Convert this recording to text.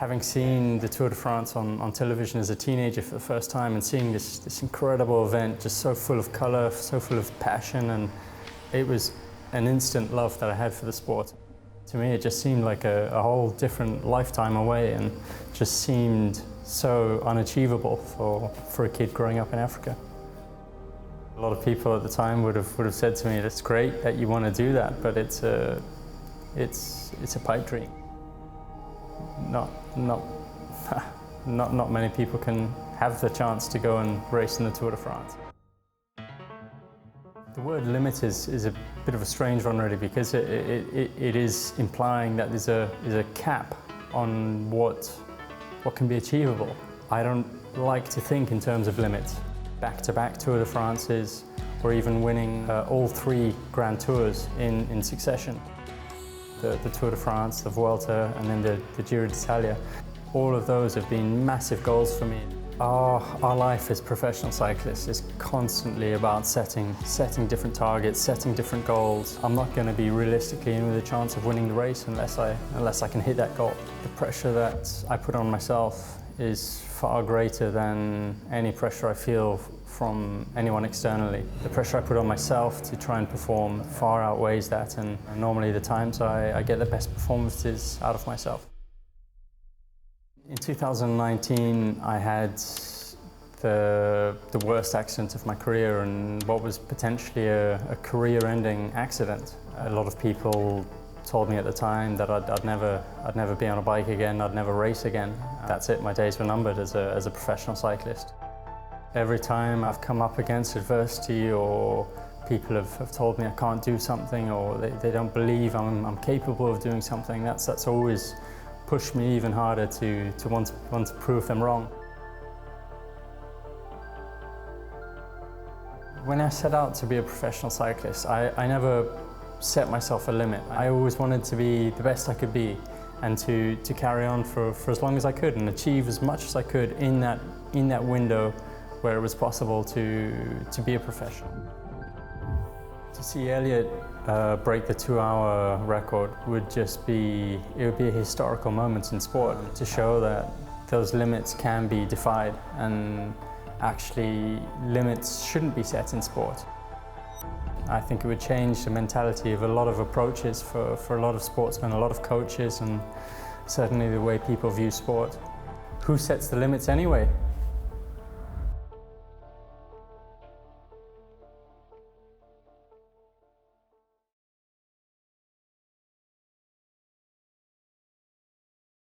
Having seen the Tour de France on television as a teenager for the first time and seeing this incredible event, just so full of colour, so full of passion, and it was an instant love that I had for the sport. To me, it just seemed like a whole different lifetime away and just seemed so unachievable for a kid growing up in Africa. A lot of people at the time would have said to me, "It's great that you want to do that, but it's a pipe dream. Not many people can have the chance to go and race in the Tour de France." The word limit is a bit of a strange one, really, because it is implying that there's a cap on what can be achievable. I don't like to think in terms of limits. Back-to-back Tour de France's, or even winning all 3 Grand Tours in succession. The Tour de France, the Vuelta, and then the Giro d'Italia. All of those have been massive goals for me. Our life as professional cyclists is constantly about setting different targets, setting different goals. I'm not going to be realistically in with a chance of winning the race unless I can hit that goal. The pressure that I put on myself is far greater than any pressure I feel from anyone externally. The pressure I put on myself to try and perform far outweighs that, and normally the times I get the best performances out of myself. In 2019, I had the worst accident of my career, and what was potentially a career-ending accident. A lot of people told me at the time that I'd never be on a bike again, I'd never race again. That's it, my days were numbered as a professional cyclist. Every time I've come up against adversity, or people have told me I can't do something, or they don't believe I'm capable of doing something, that's always pushed me even harder to want to prove them wrong. When I set out to be a professional cyclist, I never set myself a limit. I always wanted to be the best I could be, and to carry on for as long as I could and achieve as much as I could in that window where it was possible to be a professional. To see Eliud break the 2-hour record would be a historical moment in sport, to show that those limits can be defied, and actually limits shouldn't be set in sport. I think it would change the mentality of a lot of approaches for a lot of sportsmen, a lot of coaches, and certainly the way people view sport. Who sets the limits anyway?